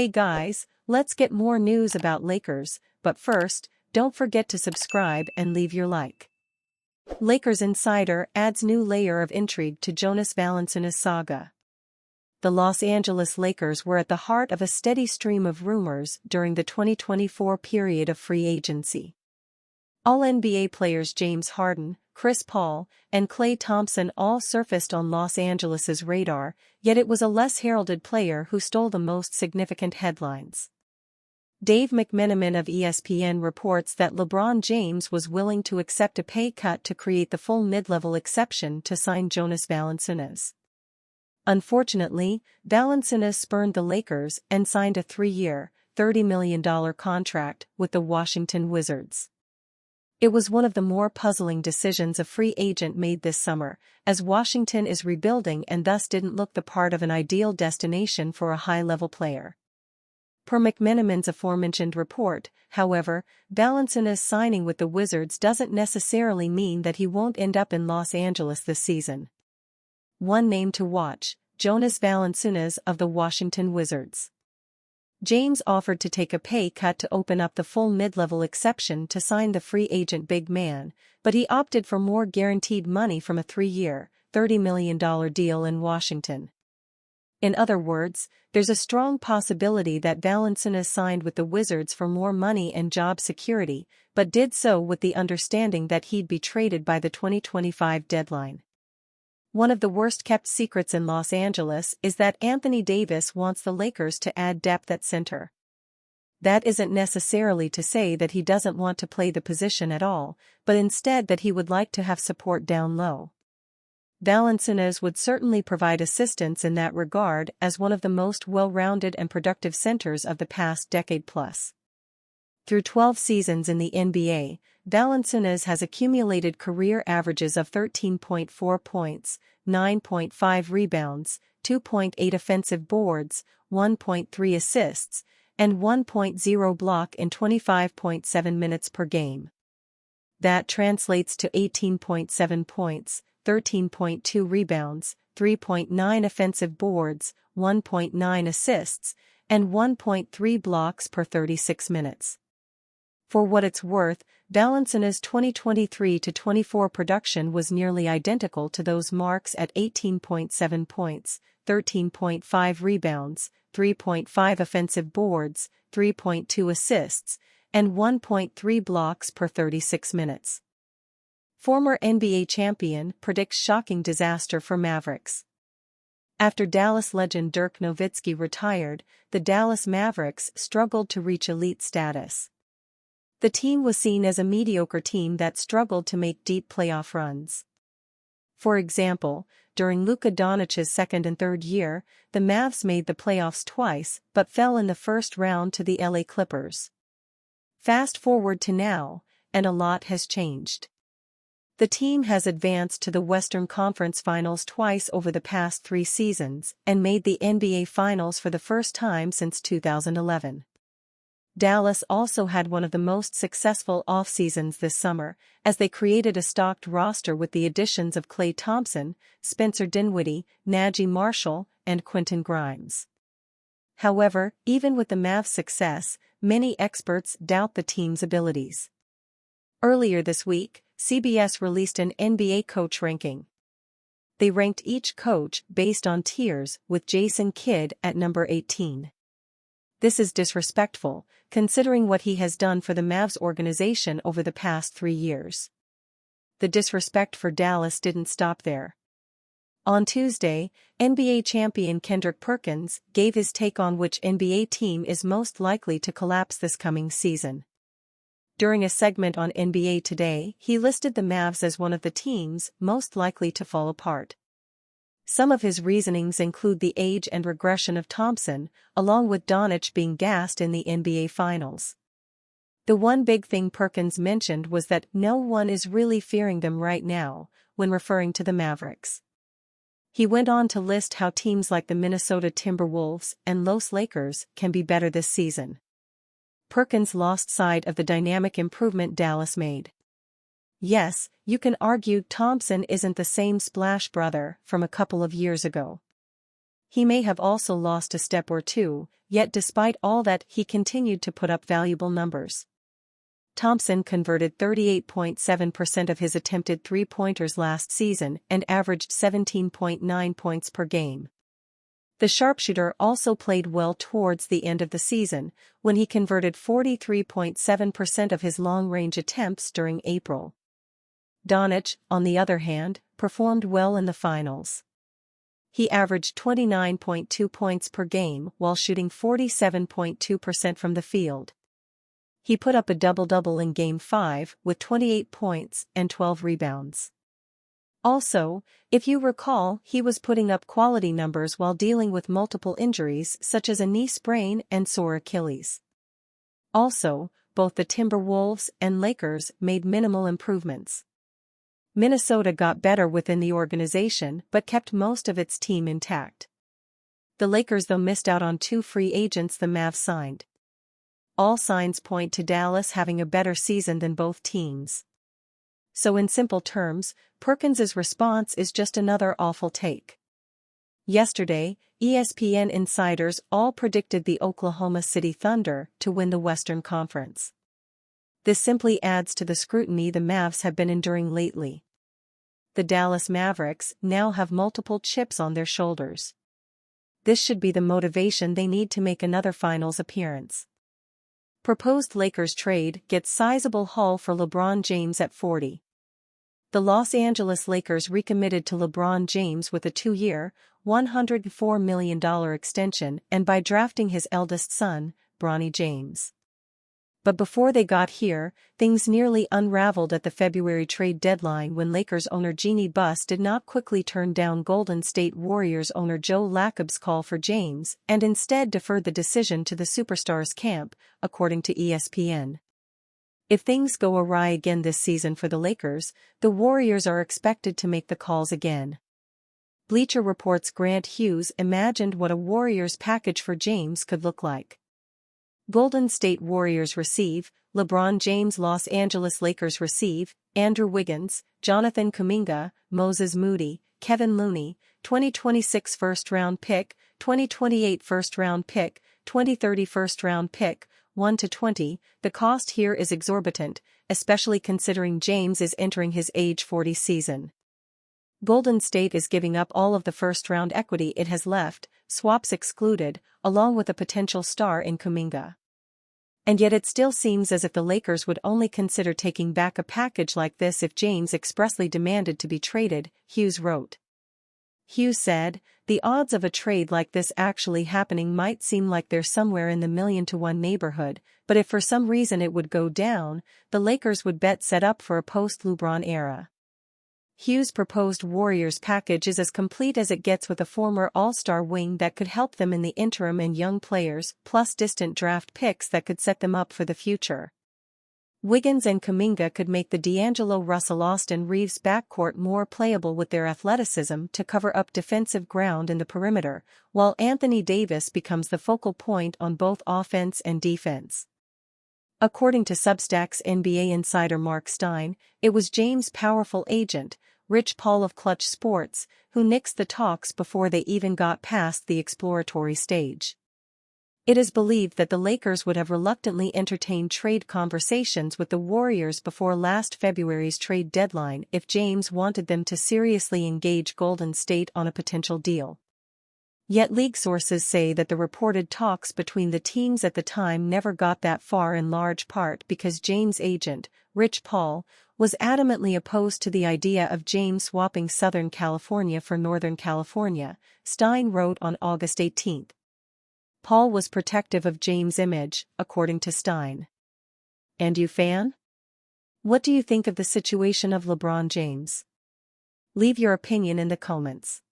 Hey guys, let's get more news about Lakers, but first, don't forget to subscribe and leave your like. Lakers insider adds new layer of intrigue to Jonas Valanciunas saga. The Los Angeles Lakers were at the heart of a steady stream of rumors during the 2024 period of free agency. All-NBA players James Harden, Chris Paul, and Klay Thompson all surfaced on Los Angeles's radar, yet it was a less heralded player who stole the most significant headlines. Dave McMenamin of ESPN reports that LeBron James was willing to accept a pay cut to create the full mid-level exception to sign Jonas Valanciunas. Unfortunately, Valanciunas spurned the Lakers and signed a 3-year, $30 million contract with the Washington Wizards. It was one of the more puzzling decisions a free agent made this summer, as Washington is rebuilding and thus didn't look the part of an ideal destination for a high-level player. Per McMenamin's aforementioned report, however, Valanciunas signing with the Wizards doesn't necessarily mean that he won't end up in Los Angeles this season. One name to watch: Jonas Valanciunas of the Washington Wizards. James offered to take a pay cut to open up the full mid-level exception to sign the free agent big man, but he opted for more guaranteed money from a 3-year, $30 million deal in Washington. In other words, there's a strong possibility that Valanciunas signed with the Wizards for more money and job security, but did so with the understanding that he'd be traded by the 2025 deadline. One of the worst-kept secrets in Los Angeles is that Anthony Davis wants the Lakers to add depth at center. That isn't necessarily to say that he doesn't want to play the position at all, but instead that he would like to have support down low. Valanciunas would certainly provide assistance in that regard as one of the most well-rounded and productive centers of the past decade plus. Through 12 seasons in the NBA, Valanciunas has accumulated career averages of 13.4 points, 9.5 rebounds, 2.8 offensive boards, 1.3 assists, and 1.0 block in 25.7 minutes per game. That translates to 18.7 points, 13.2 rebounds, 3.9 offensive boards, 1.9 assists, and 1.3 blocks per 36 minutes. For what it's worth, Valanciunas' 2023-24 production was nearly identical to those marks at 18.7 points, 13.5 rebounds, 3.5 offensive boards, 3.2 assists, and 1.3 blocks per 36 minutes. Former NBA champion predicts shocking disaster for Mavericks. After Dallas legend Dirk Nowitzki retired, the Dallas Mavericks struggled to reach elite status. The team was seen as a mediocre team that struggled to make deep playoff runs. For example, during Luka Doncic's second and third year, the Mavs made the playoffs twice but fell in the first round to the LA Clippers. Fast forward to now, and a lot has changed. The team has advanced to the Western Conference Finals twice over the past 3 seasons and made the NBA Finals for the first time since 2011. Dallas also had one of the most successful off-seasons this summer, as they created a stocked roster with the additions of Klay Thompson, Spencer Dinwiddie, Najee Marshall, and Quentin Grimes. However, even with the Mavs' success, many experts doubt the team's abilities. Earlier this week, CBS released an NBA coach ranking. They ranked each coach based on tiers, with Jason Kidd at number 18. This is disrespectful, considering what he has done for the Mavs organization over the past 3 years. The disrespect for Dallas didn't stop there. On Tuesday, NBA champion Kendrick Perkins gave his take on which NBA team is most likely to collapse this coming season. During a segment on NBA Today, he listed the Mavs as one of the teams most likely to fall apart. Some of his reasonings include the age and regression of Thompson, along with Doncic being gassed in the NBA Finals. The one big thing Perkins mentioned was that no one is really fearing them right now, when referring to the Mavericks. He went on to list how teams like the Minnesota Timberwolves and Los Lakers can be better this season. Perkins lost sight of the dynamic improvement Dallas made. Yes, you can argue Thompson isn't the same splash brother from a couple of years ago. he may have also lost a step or two, yet despite all that he continued to put up valuable numbers. Thompson converted 38.7% of his attempted three-pointers last season and averaged 17.9 points per game. The sharpshooter also played well towards the end of the season, when he converted 43.7% of his long-range attempts during April. Doncic, on the other hand, performed well in the finals. He averaged 29.2 points per game while shooting 47.2% from the field. He put up a double-double in Game 5 with 28 points and 12 rebounds. Also, if you recall, he was putting up quality numbers while dealing with multiple injuries such as a knee sprain and sore Achilles. Also, both the Timberwolves and Lakers made minimal improvements. Minnesota got better within the organization but kept most of its team intact. The Lakers though missed out on two free agents the Mavs signed. All signs point to Dallas having a better season than both teams. So in simple terms, Perkins's response is just another awful take. Yesterday, ESPN insiders all predicted the Oklahoma City Thunder to win the Western Conference. This simply adds to the scrutiny the Mavs have been enduring lately. The Dallas Mavericks now have multiple chips on their shoulders. This should be the motivation they need to make another finals appearance. Proposed Lakers trade gets sizable haul for LeBron James at 40. The Los Angeles Lakers recommitted to LeBron James with a 2-year, $104 million extension and by drafting his eldest son, Bronny James. But before they got here, things nearly unraveled at the February trade deadline when Lakers owner Jeanie Buss did not quickly turn down Golden State Warriors owner Joe Lacob's call for James and instead deferred the decision to the superstars' camp, according to ESPN. If things go awry again this season for the Lakers, the Warriors are expected to make the calls again. Bleacher Report's Grant Hughes imagined what a Warriors package for James could look like. Golden State Warriors receive, LeBron James. Los Angeles Lakers receive, Andrew Wiggins, Jonathan Kuminga, Moses Moody, Kevin Looney, 2026 first-round pick, 2028 first-round pick, 2030 first-round pick, 1-20. The cost here is exorbitant, especially considering James is entering his age 40 season. Golden State is giving up all of the first-round equity it has left, swaps excluded, along with a potential star in Kuminga. And yet it still seems as if the Lakers would only consider taking back a package like this if James expressly demanded to be traded, Hughes wrote. Hughes said, the odds of a trade like this actually happening might seem like they're somewhere in the 1,000,000-to-1 neighborhood, but if for some reason it would go down, the Lakers would bet set up for a post-LeBron era. Hughes' proposed Warriors package is as complete as it gets with a former All-Star wing that could help them in the interim and young players, plus distant draft picks that could set them up for the future. Wiggins and Kuminga could make the D'Angelo Russell-Austin Reeves backcourt more playable with their athleticism to cover up defensive ground in the perimeter, while Anthony Davis becomes the focal point on both offense and defense. According to Substack's NBA insider Mark Stein, it was James' powerful agent, Rich Paul of Clutch Sports, who nixed the talks before they even got past the exploratory stage. It is believed that the Lakers would have reluctantly entertained trade conversations with the Warriors before last February's trade deadline if James wanted them to seriously engage Golden State on a potential deal. Yet league sources say that the reported talks between the teams at the time never got that far in large part because James' agent, Rich Paul, was adamantly opposed to the idea of James swapping Southern California for Northern California, Stein wrote on August 18. Paul was protective of James' image, according to Stein. And you fan? What do you think of the situation of LeBron James? Leave your opinion in the comments.